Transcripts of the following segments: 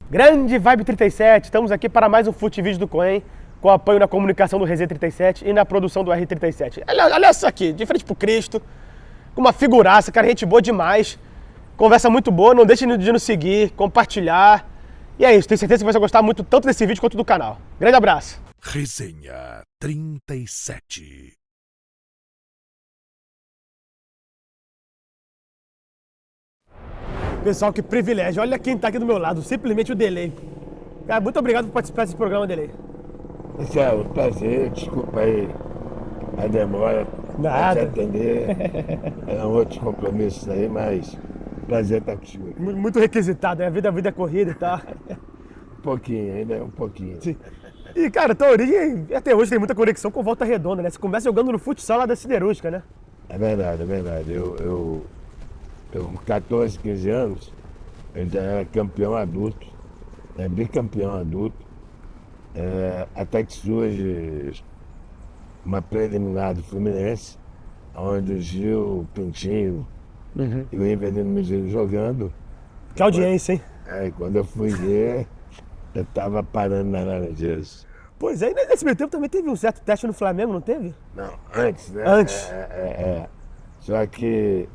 Grande Vibe 37, estamos aqui para mais um Fute Vídeo do Coen, com apoio na comunicação do Resenha 37 e na produção do R37. Olha isso aqui, de frente pro Cristo, com uma figuraça, cara, gente boa demais, conversa muito boa, não deixe de nos seguir, compartilhar, e é isso, tenho certeza que você vai gostar muito tanto desse vídeo quanto do canal. Grande abraço! Resenha 37. Pessoal, que privilégio, olha quem tá aqui do meu lado, simplesmente o Delay. Cara, muito obrigado por participar desse programa, Delay. É um prazer, desculpa aí a demora para te atender. Eram outros compromissos aí, mas prazer estar contigo. Muito requisitado, né? A vida é corrida e tal. Um pouquinho, ainda é um pouquinho. Sim. E, cara, tua origem até hoje tem muita conexão com Volta Redonda, né? Você começa jogando no futsal lá da Siderúrgica, né? É verdade, é verdade. Eu com 14, 15 anos, eu já era campeão adulto, bicampeão adulto, até que surge uma preliminar do Fluminense, onde o Gil, o Pintinho e o Inverino me viram jogando. Que audiência, hein? Quando eu fui ver, eu estava parando nas Laranjeiras. Pois é, e nesse meio tempo também teve um certo teste no Flamengo, não teve? Não, antes, né? Antes. Só que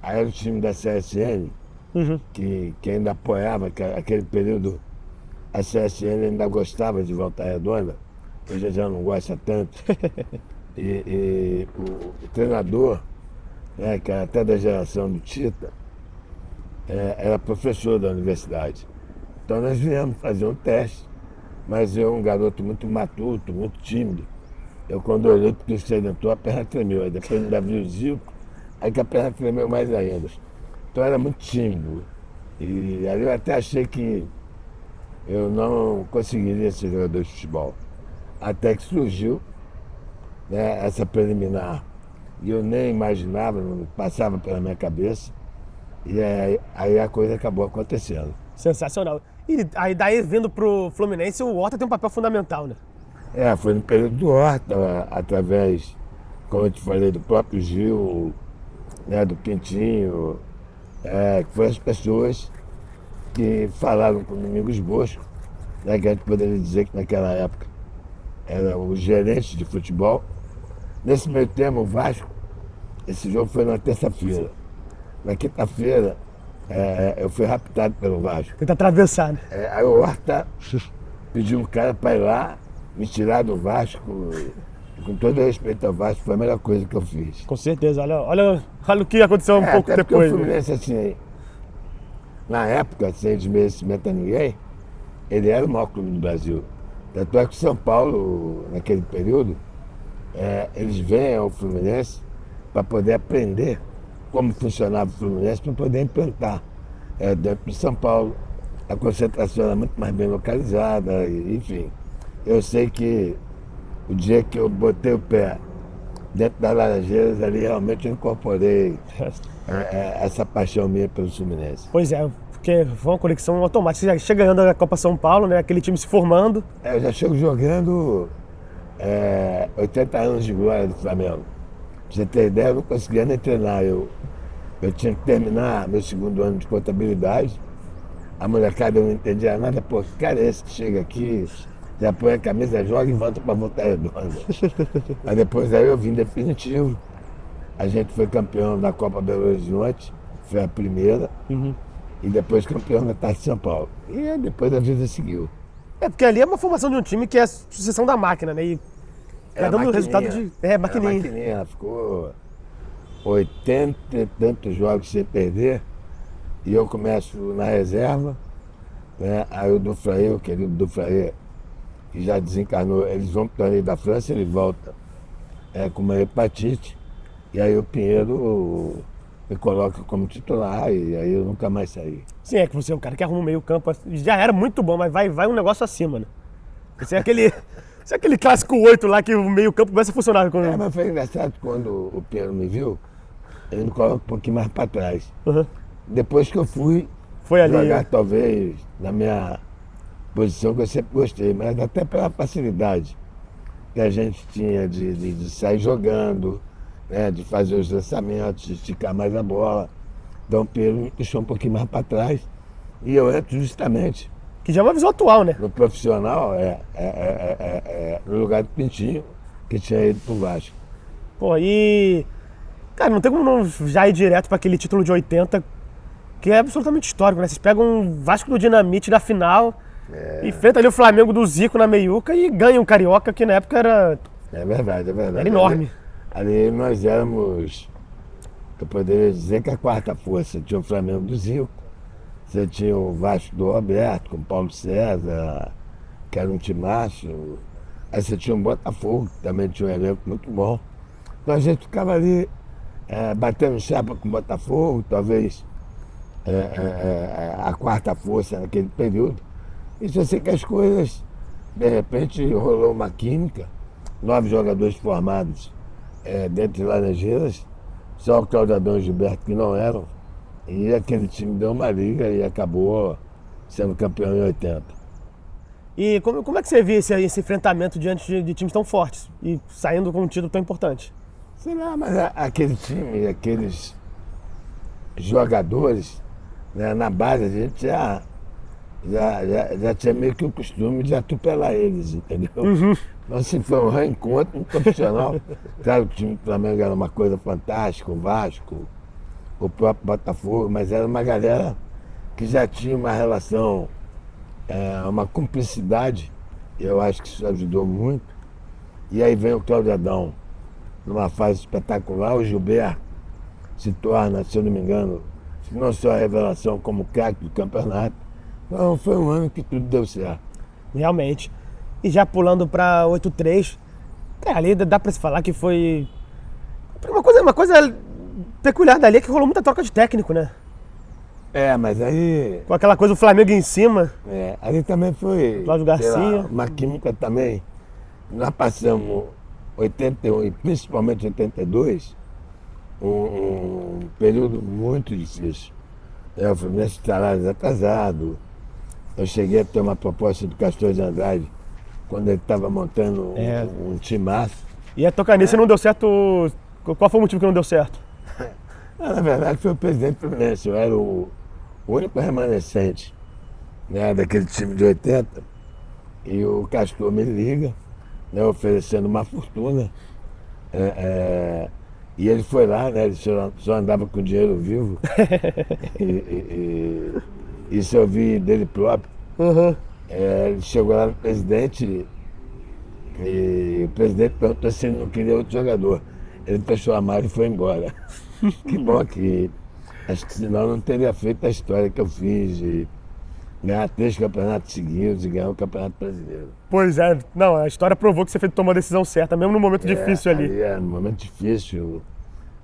aí era o time da CSN, que ainda apoiava, que aquele período a CSN ainda gostava de Volta Redonda, hoje já não gosta tanto. E o treinador, que era até da geração do Tita, era professor da universidade. Então nós viemos fazer um teste, mas eu, um garoto muito matuto, muito tímido, eu quando olhei para o sedentor, a perna tremeu, aí depois ainda vi o Zico, aí que a perna tremeu mais ainda. Então eu era muito tímido. E ali eu até achei que eu não conseguiria ser jogador de futebol. Até que surgiu, essa preliminar. E eu nem imaginava, não passava pela minha cabeça. E aí a coisa acabou acontecendo. Sensacional. E aí daí vindo pro Fluminense, o Horta tem um papel fundamental, né? Foi no período do Horta, através, como eu te falei, do próprio Gil, do Pintinho, que foram as pessoas que falaram com o Domingos Bosco, que a gente poderia dizer que naquela época era o gerente de futebol. Nesse meio tempo, o Vasco, esse jogo foi na terça-feira. Na quinta-feira, eu fui raptado pelo Vasco. Tenta atravessar, né? Aí o Horta pediu um cara para ir lá, me tirar do Vasco. Com todo respeito ao Vasco, foi a melhor coisa que eu fiz. Com certeza, olha o que aconteceu um pouco até depois. O Fluminense, assim, na época, sem desmerecimento a ninguém, ele era o maior clube do Brasil. Tanto é que o São Paulo, naquele período, eles vêm ao Fluminense para poder aprender como funcionava o Fluminense, para poder implantar dentro de São Paulo. A concentração era muito mais bem localizada, enfim. Eu sei que o dia que eu botei o pé dentro das Laranjeiras, ali realmente eu incorporei essa paixão minha pelo Fluminense. Pois é, porque foi uma conexão automática. Você já chega ganhando a Copa São Paulo, né? Aquele time se formando. Eu já chego jogando 80 anos de glória do Flamengo. Pra você ter ideia, eu não conseguia nem treinar. Eu tinha que terminar meu segundo ano de contabilidade. A molecada não entendia nada. Pô, que cara é esse que chega aqui, já põe a camisa, joga e volta para Volta Redonda. Mas depois aí eu vim definitivo. A gente foi campeão da Copa Belo Horizonte, foi a primeira. E depois campeão da Taça de São Paulo. E aí depois a vida seguiu. Porque ali é uma formação de um time que é a sucessão da máquina, né? E tá dando resultado de... maquininha. Maquininha, ela ficou 80 e tantos jogos sem perder. E eu começo na reserva. Aí o Dufraê, o querido Dufraê, que já desencarnou, eles vão para o torneio da França, ele volta com uma hepatite. E aí o Pinheiro me coloca como titular e aí eu nunca mais saí. Sim, é que você é um cara que arruma o meio campo, já era muito bom, mas vai um negócio acima, né? Você é aquele clássico 8 lá que o meio campo começa a funcionar. Mas foi engraçado quando o Pinheiro me viu, ele me coloca um pouquinho mais para trás. Depois que eu fui jogar, talvez, na minha posição que eu sempre gostei, mas até pela facilidade que a gente tinha de sair jogando, de fazer os lançamentos, de esticar mais a bola. Então o Pedro me puxou um pouquinho mais para trás e eu entro justamente Que já é uma visão atual, né? No profissional, no lugar do Pintinho, que tinha ido pro Vasco. Pô, e... Cara, não tem como não já ir direto pra aquele título de 80, que é absolutamente histórico, né? Vocês pegam um Vasco do Dinamite na final, enfrenta ali o Flamengo do Zico na meiuca e ganha um Carioca, que na época era... É verdade. Era enorme. Ali nós éramos, eu poderia dizer que a quarta força. Tinha o Flamengo do Zico, você tinha o Vasco do Roberto, com Paulo César, que era um timaço. Aí você tinha o Botafogo, que também tinha um elenco muito bom. Então a gente ficava ali batendo chapa com o Botafogo, talvez a quarta força naquele período. E se você quer as coisas, de repente rolou uma química, 9 jogadores formados dentro de Laranjeiras, só o Cláudio Adão e o Gilberto que não eram, e aquele time deu uma liga e acabou sendo campeão em 80. E como é que você vê esse enfrentamento diante de times tão fortes e saindo com um título tão importante? Sei lá, mas aquele time, aqueles jogadores, né, na base a gente já tinha meio que o costume de atropelar eles, entendeu? Então, assim, foi um reencontro no profissional. Claro que o time do Flamengo era uma coisa fantástica, o Vasco, o próprio Botafogo, mas era uma galera que já tinha uma relação, uma cumplicidade, eu acho que isso ajudou muito. E aí vem o Cláudio Adão, numa fase espetacular, o Gilberto se torna, se eu não me engano, não só a revelação como craque do campeonato. Então foi um ano que tudo deu certo. Realmente. E já pulando para 8-3, ali dá para se falar que foi uma coisa peculiar dali, é que rolou muita troca de técnico, né? Mas aí... Com aquela coisa do Flamengo em cima. Ali também foi... Cláudio Garcia. Lá, uma química também. Nós passamos 81 e principalmente 82, um período muito difícil. O Fluminense salários atrasado. Eu cheguei a ter uma proposta do Castor de Andrade quando ele estava montando um timaço. E a tocar nisso não deu certo. Qual foi o motivo que não deu certo? Na verdade foi o presidente do Fluminense. Eu era o único remanescente, né, daquele time de 80. E o Castor me liga, né, oferecendo uma fortuna. E ele foi lá, né, ele só andava com dinheiro vivo. Isso eu vi dele próprio. Ele chegou lá no presidente e o presidente perguntou se ele não queria outro jogador. Ele fechou a mala e foi embora. Que bom que acho que senão não teria feito a história que eu fiz de ganhar 3 campeonatos seguidos e ganhar o Campeonato Brasileiro. Pois é, não, a história provou que você tomou a decisão certa, mesmo no momento difícil ali. No momento difícil,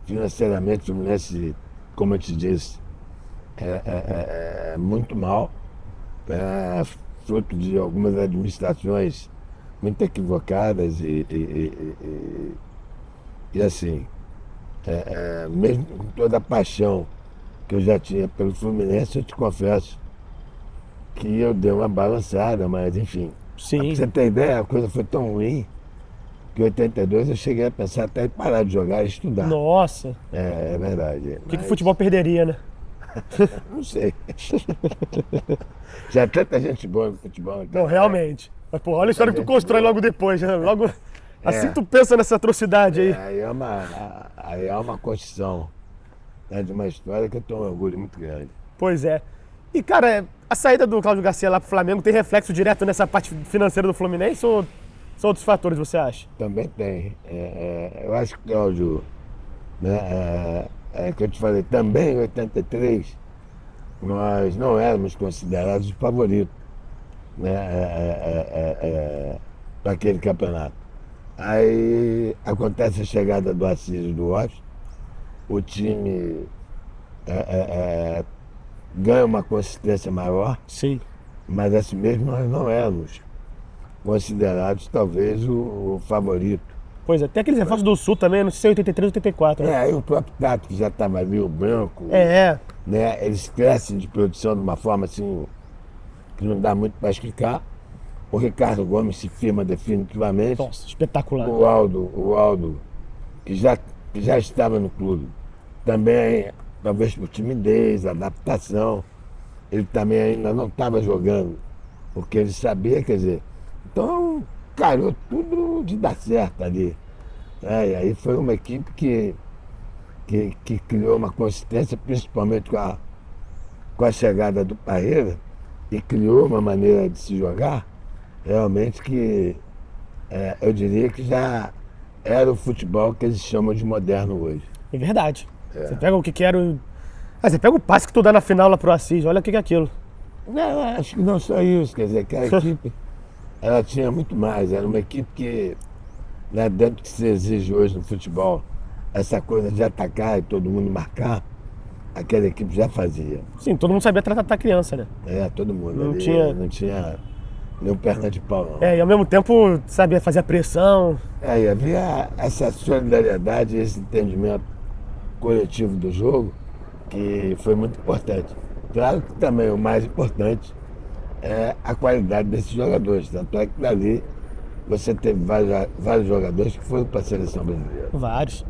financeiramente, o Fluminense, como eu te disse, muito mal, fruto de algumas administrações muito equivocadas e assim, mesmo com toda a paixão que eu já tinha pelo Fluminense, eu te confesso que eu dei uma balançada, mas enfim. Sim. Pra você ter ideia, a coisa foi tão ruim que em 82 eu cheguei a pensar até em parar de jogar e estudar. Nossa! É verdade. O que o futebol perderia, né? Não sei. Já tanta gente boa no futebol. Não, realmente. Mas, pô, olha a história que tu constrói logo depois, né? Logo assim que tu pensa nessa atrocidade aí. Aí é uma construção, né, de uma história que eu tenho um orgulho muito grande. Pois é. E, cara, a saída do Cláudio Garcia lá pro Flamengo tem reflexo direto nessa parte financeira do Fluminense ou são outros fatores, você acha? Também tem. Eu acho que o Cláudio, né, que eu te falei, também em 83, nós não éramos considerados os favoritos, né, para aquele campeonato. Aí acontece a chegada do Assis e do Washington, o time ganha uma consistência maior. Sim. Mas assim mesmo nós não éramos considerados talvez o favorito. Pois é, tem aqueles reforços do Sul também, não sei se é 83 ou 84. Né? Aí o próprio Tato, que já estava ali, o Branco, né, eles crescem de produção de uma forma assim que não dá muito para explicar. O Ricardo Gomes se firma definitivamente. Nossa, espetacular. O Aldo, que já estava no clube, também, talvez por timidez, adaptação, ele também ainda não estava jogando Porque ele sabia, quer dizer, então calhou tudo de dar certo ali. E aí foi uma equipe que criou uma consistência, principalmente com a chegada do Parreira, e criou uma maneira de se jogar, realmente que eu diria que já era o futebol que eles chamam de moderno hoje. É verdade. Você pega o que era o... você pega o passe que tu dá na final lá pro Assis, olha o que é aquilo. Não, acho que não só isso, quer dizer, que a equipe, ela tinha muito mais, era uma equipe que, né, dentro do que se exige hoje no futebol, essa coisa de atacar e todo mundo marcar, aquela equipe já fazia. Sim, todo mundo sabia tratar a criança, né? Todo mundo. Não Ali, tinha- não tinha nenhum perna de pau, não. E ao mesmo tempo sabia fazer a pressão. E havia essa solidariedade, esse entendimento coletivo do jogo, que foi muito importante. Claro que também o mais importante é a qualidade desses jogadores. Tanto é que dali você teve vários jogadores que foram para a seleção brasileira. Vários.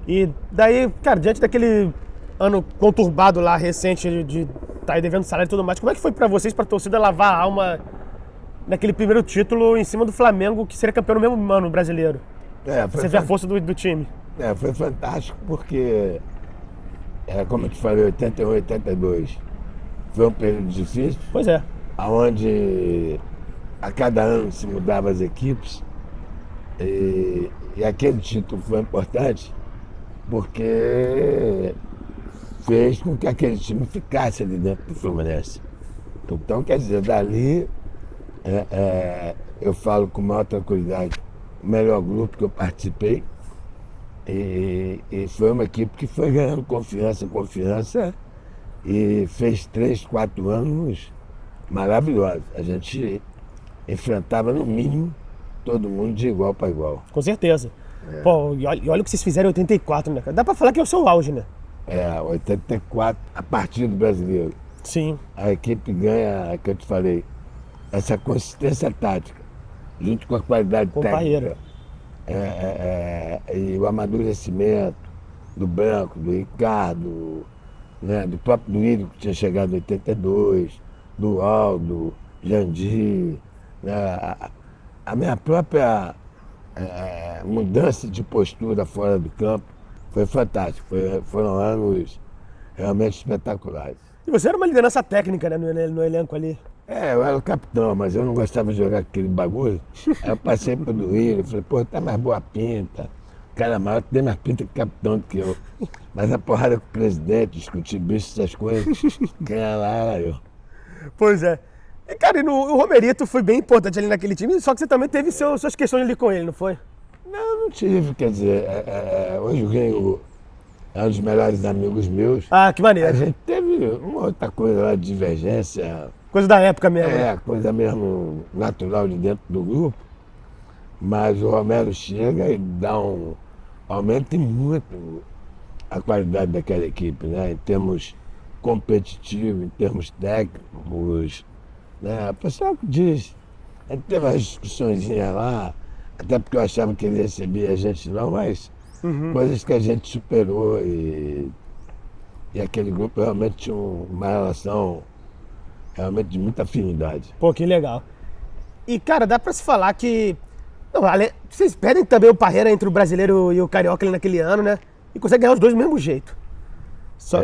E daí, cara, diante daquele ano conturbado lá, recente, de estar aí devendo salário e tudo mais, como é que foi pra vocês, pra torcida, lavar a alma naquele primeiro título em cima do Flamengo, que seria campeão no mesmo ano brasileiro? Você vê a força do time. Foi fantástico porque, como eu te falei, 81, 82 foi um período difícil, Pois é. onde a cada ano se mudavam as equipes e aquele título foi importante porque fez com que aquele time ficasse ali dentro do Fluminense. Então, quer dizer, dali eu falo com maior tranquilidade, o melhor grupo que eu participei e foi uma equipe que foi ganhando confiança e fez 3, 4 anos maravilhosos. A gente enfrentava no mínimo todo mundo de igual para igual. Com certeza. Pô, e olha o que vocês fizeram em 84, né, cara? Dá pra falar que é o seu auge, né? 84, a partir do brasileiro. Sim. A equipe ganha, que eu te falei, essa consistência tática, junto com a qualidade Com técnica. Parreira. E o amadurecimento do Branco, do Ricardo, né, do próprio Duílio, que tinha chegado em 82, do Aldo, Jandir, né, a minha própria mudança de postura fora do campo foi fantástico. Foram anos realmente espetaculares. E você era uma liderança técnica, né, no elenco ali. Eu era o capitão, mas eu não gostava de jogar aquele bagulho. Aí eu passei pro Duílio, falei, pô, tá mais boa pinta. O cara maior tem mais pinta que capitão do que eu. Mas a porrada com o presidente, discutir bicho, essas coisas, quem era lá era eu. Pois é. E, cara, o Romerito foi bem importante ali naquele time, só que você também teve suas questões ali com ele, não foi? Não tive, quer dizer, hoje o Gringo é um dos melhores amigos meus. Ah, que A maneiro. gente teve uma outra coisa lá de divergência, Coisa da época mesmo. né? coisa mesmo natural de dentro do grupo, mas o Romero chega e aumenta muito a qualidade daquela equipe, né? Em termos competitivos, em termos técnicos, né? O pessoal que diz, a gente teve umas discussõezinhas lá, até porque eu achava que ele recebia a gente não, mas coisas que a gente superou e aquele grupo realmente tinha uma relação realmente de muita afinidade. Pô, que legal. E, cara, dá pra se falar que... Não, vocês perdem também o Parreira entre o brasileiro e o carioca ali naquele ano, né? E conseguem ganhar os dois do mesmo jeito. Só...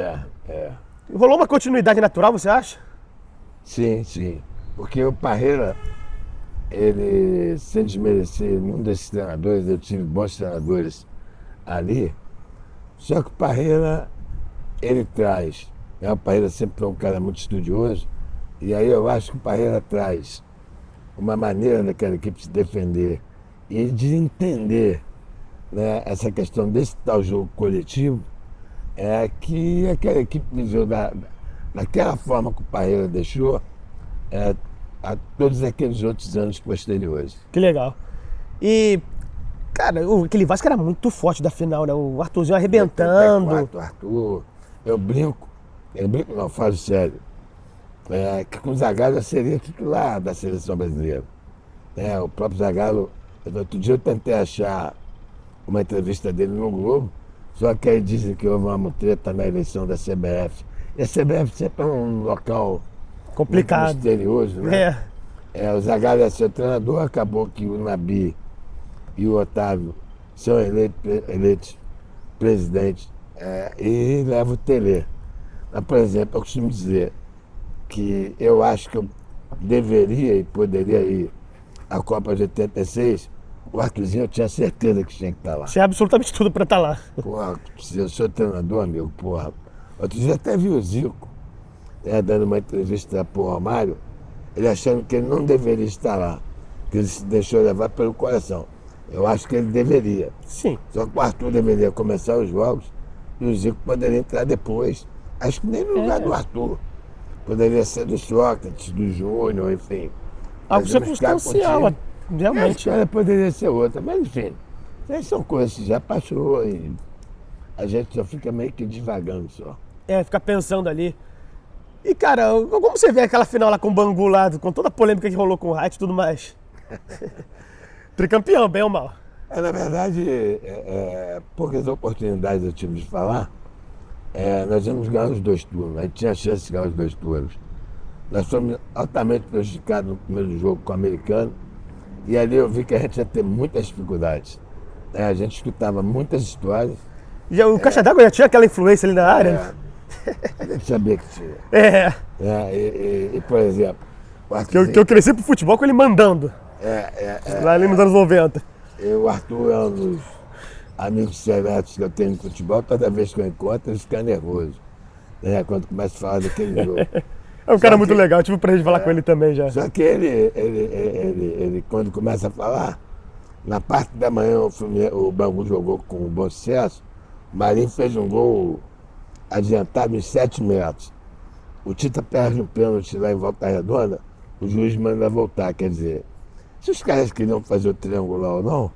Rolou uma continuidade natural, você acha? Sim, sim. Porque o Parreira, ele, sem desmerecer nenhum desses treinadores, eu tive bons treinadores ali, só que o Parreira, ele traz. O Parreira sempre foi um cara muito estudioso, e aí eu acho que o Parreira traz uma maneira daquela equipe se defender e de entender, né, essa questão desse tal jogo coletivo, que aquela equipe viveu daquela forma que o Parreira deixou a todos aqueles outros anos posteriores. Que legal. E, cara, aquele Vasco era muito forte da final, né? O Arthurzinho arrebentando. 84, Arthur, eu brinco não, falo sério, que com o Zagallo eu seria titular da seleção brasileira. O próprio Zagallo, outro dia eu tentei achar uma entrevista dele no Globo, só que aí dizem que houve uma mutreta na eleição da CBF. E a CBF sempre é um local Complicado. muito misterioso, né? O Zagallo ia ser treinador, acabou que o Nabi e o Otávio são eleitos presidentes e leva o Tele. Mas, por exemplo, eu costumo dizer que eu acho que eu deveria e poderia ir à Copa de 86, o Arthurzinho eu tinha certeza que tinha que estar lá. Tinha absolutamente tudo pra estar lá. Porra, se eu sou treinador, amigo, porra. Outro dia até vi o Zico, dando uma entrevista pro Romário, ele achando que ele não deveria estar lá, que ele se deixou levar pelo coração. Eu acho que ele deveria. Sim. Só que o Arthur deveria começar os jogos e o Zico poderia entrar depois. Acho que nem no lugar do Arthur. Poderia ser do Sócrates, do Júnior, enfim. Algo Mas buscar circunstancial, contigo. A realmente. história poderia ser outra, mas enfim. Essas são coisas que já passou e a gente só fica meio que divagando só. Ficar pensando ali. E, cara, como você vê aquela final lá com o Bangu lá, com toda a polêmica que rolou com o Height e tudo mais? Tricampeão, bem ou mal? Na verdade, poucas oportunidades eu tive de falar. Nós íamos ganhar os 2 turnos, a gente tinha a chance de ganhar os 2 turnos. Nós fomos altamente prejudicados no primeiro jogo com o americano e ali eu vi que a gente ia ter muitas dificuldades. A gente escutava muitas histórias. O Caixa d'Água já tinha aquela influência ali na área? Né? A gente sabia que tinha. Por exemplo, que eu cresci pro futebol com ele mandando. Lá ali nos anos 90. O Arthur é um dos amigos seletos que eu tenho no futebol. Toda vez que eu encontro, ele fica nervoso. Quando começa a falar daquele jogo. É um cara muito legal, tive o prazer de falar com ele também já. Só que ele, quando começa a falar, na parte da manhã o Bangu jogou com bom sucesso, o Marinho fez um gol adiantado em 7 metros. O Tita perde um pênalti lá em Volta Redonda, o juiz manda voltar. Quer dizer, se os caras queriam fazer o triangular ou não,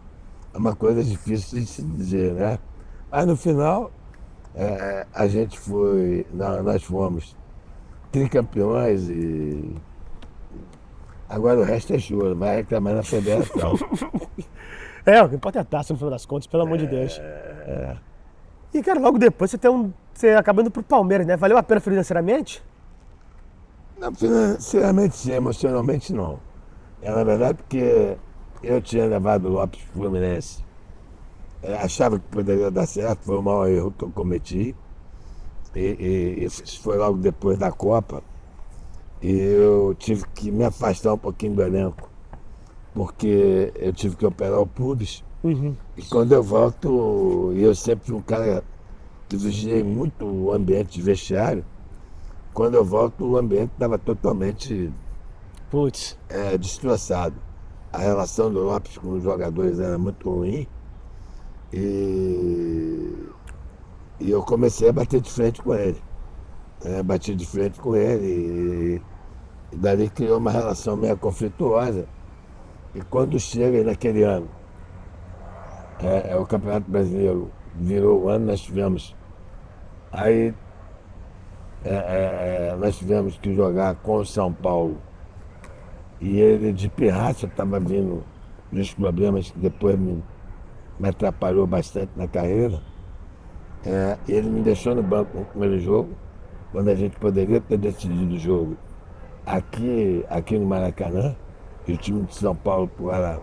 é uma coisa difícil de se dizer, né? Mas no final, a gente foi, nós fomos tricampeões e agora o resto é choro, vai reclamar na federação. O que importa é a taça no final das contas, pelo amor de Deus. E, cara, logo depois você acaba indo pro Palmeiras, né? Valeu a pena financeiramente? Não, financeiramente sim, emocionalmente não. Na verdade, porque eu tinha levado o Lopes pro Fluminense. Achava que poderia dar certo, foi o maior erro que eu cometi. E isso foi logo depois da Copa. E eu tive que me afastar um pouquinho do elenco, porque eu tive que operar o pubis. E quando eu volto, eu sempre fui um cara que vigiei muito o ambiente de vestiário. Quando eu volto, o ambiente estava totalmente destroçado. A relação do Lopes com os jogadores era muito ruim. E eu comecei a bater de frente com ele. Bati de frente com ele e dali criou uma relação meio conflituosa. E quando chega naquele ano, o Campeonato Brasileiro virou o ano, nós tivemos que jogar com o São Paulo. E ele de pirraça estava vindo dos problemas que depois me atrapalhou bastante na carreira. Ele me deixou no banco no primeiro jogo, quando a gente poderia ter decidido o jogo aqui no Maracanã. E o time de São Paulo era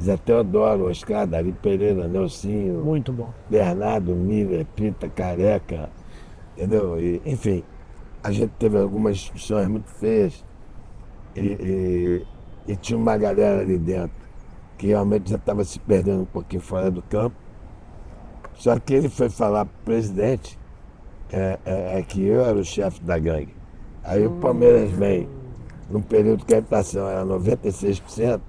Zé Teodoro, Oscar, Dari Pereira, Nelsinho, muito bom. Bernardo, Miller, Pita, Careca, entendeu? Enfim, a gente teve algumas discussões muito feias e tinha uma galera ali dentro que realmente já estava se perdendo um pouquinho fora do campo. Só que ele foi falar para o presidente que eu era o chefe da gangue. Aí o Palmeiras vem, num período que a inflação era 96%,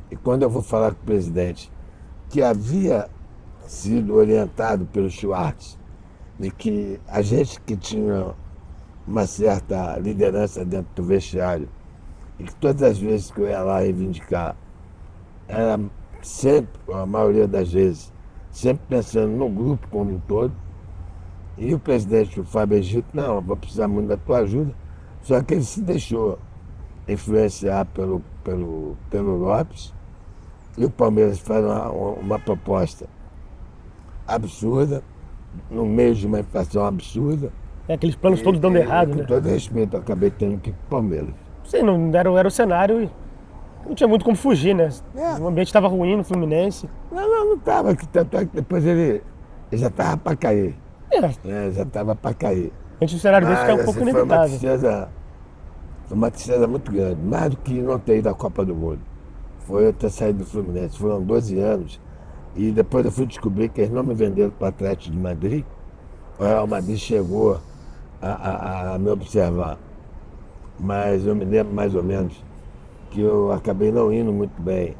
e quando eu vou falar com o presidente, que havia sido orientado pelo Schwartz, de que a gente que tinha uma certa liderança dentro do vestiário, e que todas as vezes que eu ia lá reivindicar, era sempre, a maioria das vezes, sempre pensando no grupo como um todo. E o presidente, o Fábio Egito, não, vou precisar muito da tua ajuda. Só que ele se deixou influenciar pelo Lopes, e o Palmeiras faz uma proposta absurda, no meio de uma inflação absurda. Aqueles planos todos dando errado, né? Com todo respeito, eu acabei tendo que ir pro Palmeiras. Sim, não era o cenário e não tinha muito como fugir, né? É. O ambiente estava ruim no Fluminense. Não tava, que tanto é que depois ele já tava para cair. É, Né? Já tava para cair. antes do cenário desse fica um Mas, pouco assim, inevitável. foi uma tristeza muito grande, mais do que não ter ido à Copa do Mundo. Foi eu ter saído do Fluminense, foram 12 anos. E depois eu fui descobrir que eles não me venderam para o Atlético de Madrid. O Real Madrid chegou a me observar. Mas eu me lembro mais ou menos que eu acabei não indo muito bem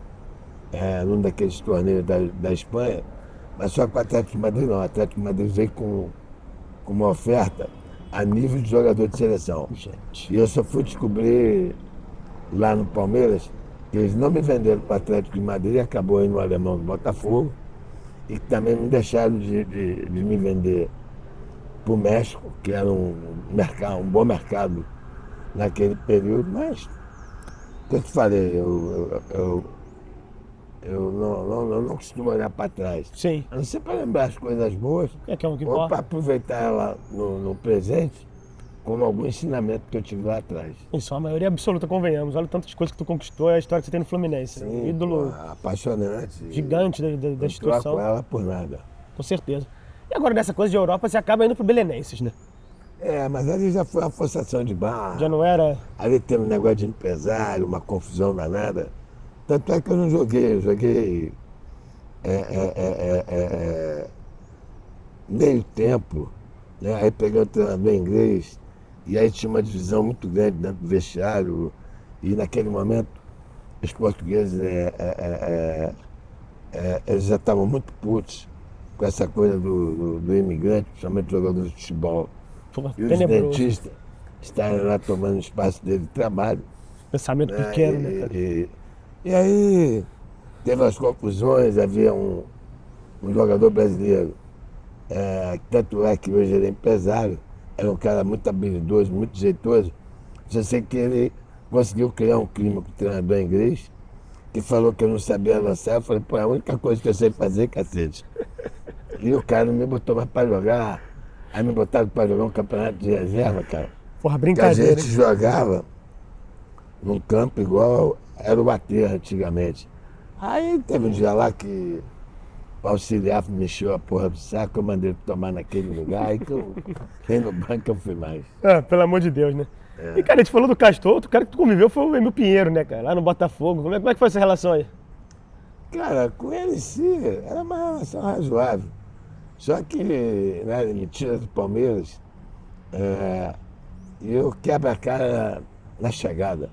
num daqueles torneios da Espanha, mas só com o Atlético de Madrid não. O Atlético de Madrid veio com uma oferta a nível de jogador de seleção. Gente. E eu só fui descobrir lá no Palmeiras que eles não me venderam para o Atlético de Madrid e acabou indo o alemão do Botafogo e que também me deixaram de me vender para o México, que era um bom mercado naquele período, mas o que eu te falei, eu não costumo olhar para trás. Sim. A não ser para lembrar as coisas boas, É que é o que ou importa. para aproveitar ela no presente, como algum ensinamento que eu tive lá atrás. Isso, a maioria absoluta, convenhamos. Olha tantas coisas que tu conquistou, a história que você tem no Fluminense. Sim, Ídolo pô, apaixonante. gigante da Não instituição, troco ela por nada. com certeza. E agora nessa coisa de Europa, você acaba indo pro Belenenses, né? Mas ali já foi uma forçação de barra. Já não era... Ali tem um negócio de empresário, uma confusão danada. Tanto é que eu não joguei, eu joguei meio tempo, né? Aí peguei o treinador inglês, e aí tinha uma divisão muito grande dentro do vestiário, e naquele momento os portugueses eles já estavam muito putos com essa coisa do imigrante, principalmente jogadores de futebol. Pô, E os tenebroso. dentistas estarem lá tomando espaço dele de trabalho. Pensamento Né? pequeno, né, cara? E aí teve as confusões, havia um jogador brasileiro, tanto é que hoje ele é empresário, era um cara muito habilidoso, muito jeitoso. Só sei que ele conseguiu criar um clima com o treinador inglês, que falou que eu não sabia lançar. Eu falei, pô, é a única coisa que eu sei fazer, cacete. E o cara não me botou mais pra jogar. Aí me botaram pra jogar um campeonato de reserva, cara. Porra, Que a brincadeira, gente hein? jogava num campo igual era o Aterro antigamente. Aí teve um dia lá que o auxiliar me mexeu a porra do saco, eu mandei ele tomar naquele lugar, aí que eu nem no banco eu fui mais. Ah, pelo amor de Deus, né? E, cara, a gente falou do Castor, outro cara que tu conviveu foi o Emil Pinheiro, né, cara? Lá no Botafogo. Como é que foi essa relação aí? Cara, com ele em si, era uma relação razoável. Só que, né, ele me tira do Palmeiras, e eu quebro a cara na chegada.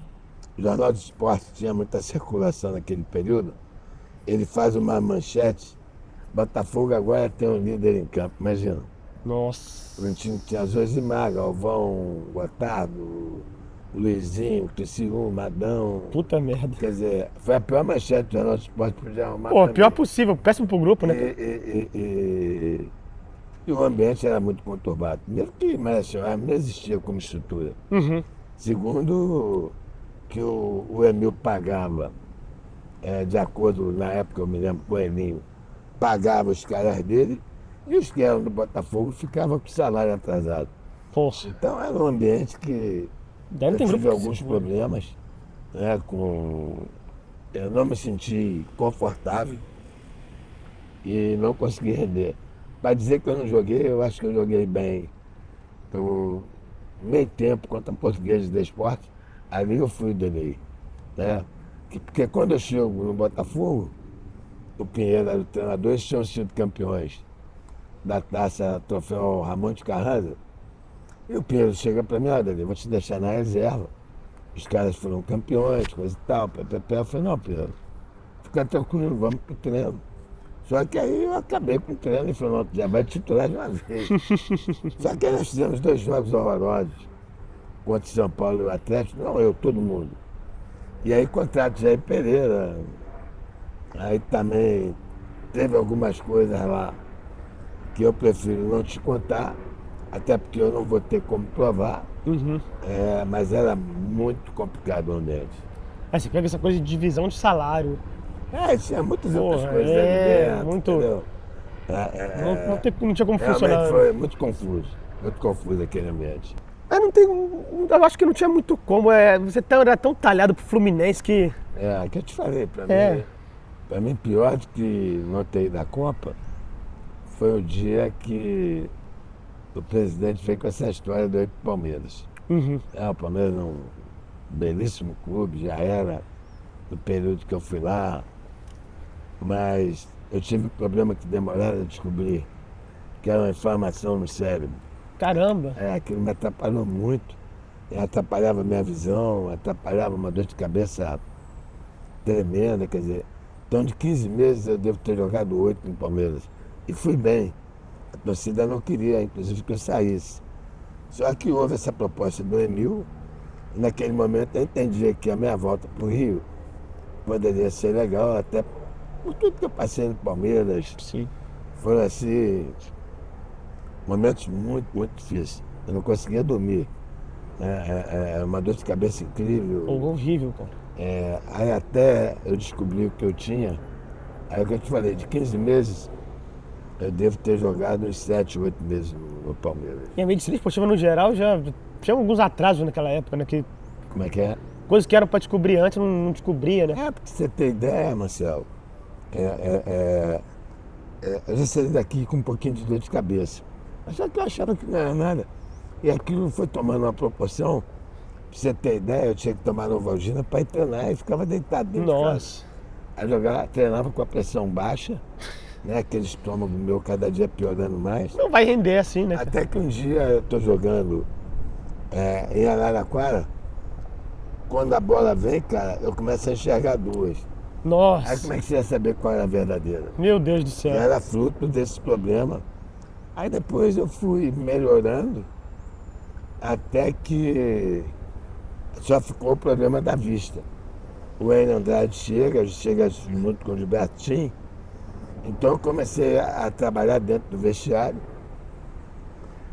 O Jornal do Esporte tinha muita circulação naquele período. Ele faz uma manchete, Botafogo agora tem um líder em campo, imagina. Nossa. O time tinha Josimar, Galvão, Gotardo, o Luizinho, o Criciúma, Madão. Puta merda. Quer dizer, foi a pior manchete do Jornal do Esporte que podia arrumar. Pô, também. pior possível, péssimo pro grupo, né? E o ambiente era muito conturbado. Primeiro que Marechal não existia como estrutura. Uhum. Segundo, que o Emil pagava, de acordo, na época eu me lembro com o Elinho, pagava os caras dele e os que eram do Botafogo ficavam com o salário atrasado. Poxa. Então era um ambiente que Daí não eu tem tive grupo que alguns se- problemas, né, eu não me senti confortável e não consegui render. Para dizer que eu não joguei, eu acho que eu joguei bem. Meio tempo contra Portugueses do Esporte, ali eu fui do Ney, né? Porque quando eu chego no Botafogo, o Pinheiro era o treinador, eles tinham sido campeões da taça troféu Ramon de Carranza. E o Pinheiro chega para mim, olha, Dele, vou te deixar na reserva. Os caras foram campeões, coisa e tal. Eu falei, não, Pinheiro, fica tranquilo, vamos pro treino. Só que aí eu acabei com o treino e falei, não, já vai titular de uma vez. Só que aí nós fizemos 2 jogos horrorosos contra o São Paulo e o Atlético, não eu, todo mundo. E aí contrato Jair Pereira. Aí também teve algumas coisas lá que eu prefiro não te contar, até porque eu não vou ter como provar. Uhum. Mas era muito complicado o ambiente. Aí você pega essa coisa de divisão de salário. Tinha muitas outras Porra, coisas ali dentro, muito- entendeu? Não tinha como Realmente funcionar. foi muito confuso aquele ambiente. Mas não tem. Eu acho que não tinha muito como. Você era tão talhado pro Fluminense que. É, que eu te falei, É. pra mim pior do que não ter ido da Copa foi o dia que o presidente veio com essa história do Palmeiras. Uhum. O Palmeiras é um belíssimo clube, já era no período que eu fui lá, mas eu tive um problema que demoraram a descobrir, que era uma inflamação no cérebro. Caramba. Aquilo me atrapalhou muito. Atrapalhava a minha visão, atrapalhava uma dor de cabeça tremenda, quer dizer. Então de 15 meses eu devo ter jogado 8 no Palmeiras. E fui bem. A torcida não queria, inclusive, que eu saísse. Só que houve essa proposta do Emil, e naquele momento eu entendia que a minha volta para o Rio poderia ser legal, até por tudo que eu passei no Palmeiras. Sim. Foram assim, momentos muito, muito difíceis. Eu não conseguia dormir. Uma dor de cabeça incrível. Horrível, cara. Aí até eu descobri o que eu tinha. Aí o que eu te falei, de 15 meses, eu devo ter jogado uns 7, 8 meses no Palmeiras. E a medicina esportiva, no geral, já tinha alguns atrasos naquela época, né? Que Como é que é? coisas que eram pra descobrir antes, não descobria, né? Pra você ter ideia, Marcelo, eu já saí daqui com um pouquinho de dor de cabeça. Mas só que eu achava que não era nada. E aquilo foi tomando uma proporção. Pra você ter ideia, eu tinha que tomar Novalgina para ir treinar e ficava deitado dentro de casa. Nossa. Aí jogava, treinava com a pressão baixa, né? Aquele estômago meu cada dia piorando mais. Não vai render assim, né? Até que um dia eu tô jogando em Araraquara, quando a bola vem, cara, eu começo a enxergar duas. Aí Nossa. como é que você ia saber qual era a verdadeira? Meu Deus do céu. Era fruto desse problema. Aí depois eu fui melhorando, até que só ficou o problema da vista. O Enio Andrade chega junto com o Gilbertinho, então eu comecei a trabalhar dentro do vestiário,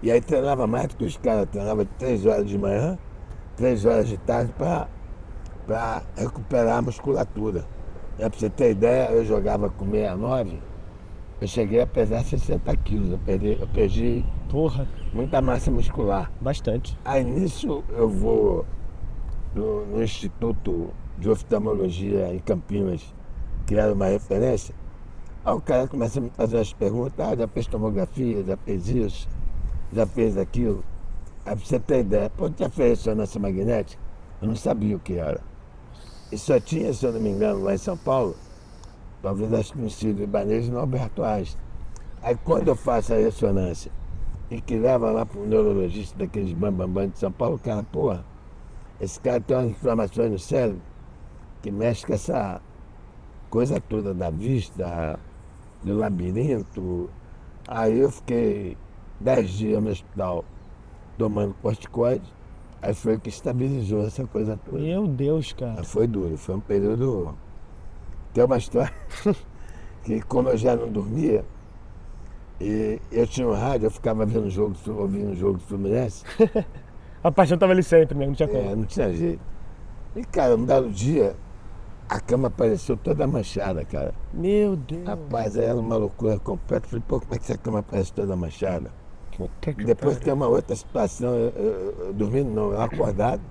e aí treinava mais do que os caras, treinava 3 horas de manhã, 3 horas de tarde para recuperar a musculatura. Pra você ter ideia, eu jogava com 69, eu cheguei a pesar 60 quilos, eu perdi Porra. muita massa muscular. Bastante. Aí nisso eu vou no Instituto de Oftalmologia em Campinas, que era uma referência. Aí o cara começa a me fazer as perguntas, já fez tomografia, já fez isso, já fez aquilo. Aí pra você ter ideia, pô, já fez ressonância magnética? Eu não sabia o que era. E só tinha, se eu não me engano, lá em São Paulo, talvez acho que no Círio Ibanez e no Alberto Einstein. Aí quando eu faço a ressonância e que leva lá para um neurologista daqueles bambambam de São Paulo, o cara, porra, esse cara tem umas inflamações no cérebro que mexe com essa coisa toda da vista, do labirinto. Aí eu fiquei 10 dias no hospital tomando corticoide, aí foi o que estabilizou essa coisa toda. Meu Deus, cara. Mas foi duro, foi um período. Tem uma história que, como eu já não dormia, e eu tinha um rádio, eu ficava ouvindo o jogo do Fluminense. A paixão tava ali sempre, né? Não tinha como. Não tinha jeito. E, cara, um dado dia, a cama apareceu toda manchada, cara. Meu Deus. Rapaz, aí era uma loucura completa. Falei, pô, como é que essa cama aparece toda manchada? Puta que Depois pariu. tem uma outra situação, eu dormindo não, eu acordado,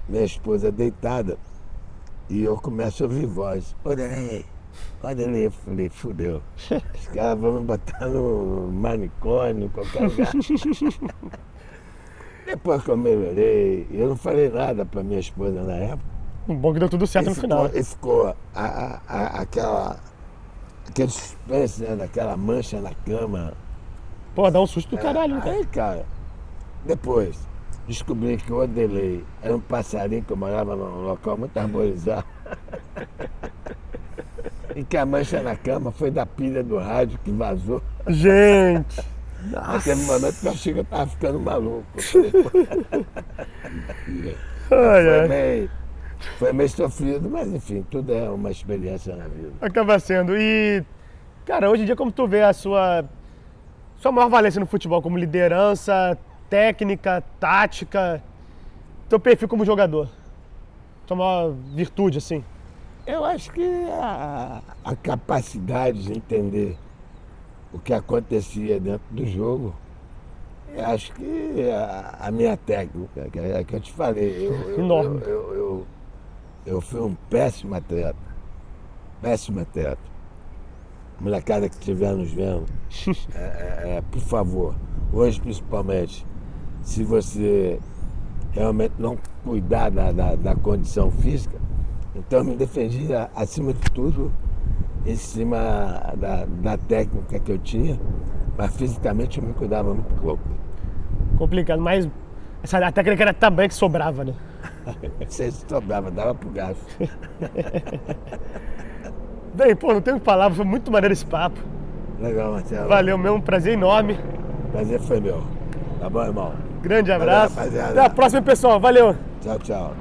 minha esposa deitada, e eu começo a ouvir voz. Olha ali. Eu falei, fudeu. Os caras vão me botar no manicômio, em qualquer lugar. Depois que eu melhorei, eu não falei nada pra minha esposa na época. Um bom que deu tudo certo no final. E ficou aquele suspense, né, daquela mancha na cama. Pô, dá um susto do caralho, né, cara? Aí, cara, depois descobri que o Odelei era um passarinho que eu morava num local muito arborizado. E que a mancha na cama foi da pilha do rádio que vazou. Gente! Naquele momento eu achei que eu tava ficando maluco. Ai, Foi meio sofrido, mas enfim, tudo é uma experiência na vida. Acaba sendo. E, cara, hoje em dia, como tu vê a sua maior valência no futebol, como liderança, técnica, tática, teu perfil como jogador? Tua maior virtude, assim? Eu acho que a capacidade de entender o que acontecia dentro do jogo Eu acho que a minha técnica, que é que eu te falei, Enorme. eu fui um péssimo atleta. Péssimo atleta. Molecada que estiver nos vendo, por favor, hoje principalmente, se você realmente não cuidar da condição física, então eu me defendia acima de tudo em cima da técnica que eu tinha, mas fisicamente eu me cuidava muito pouco. Complicado, mas a técnica era também que sobrava, né? Você sobrava, dava pro gasto. Bem, pô, não tenho o que falar, foi muito maneiro esse papo. Legal, Marcelo. Valeu mesmo, um prazer enorme. Prazer foi meu. Tá bom, irmão? Grande Valeu, abraço. rapaziada. Até a próxima, pessoal. Valeu. Tchau, tchau.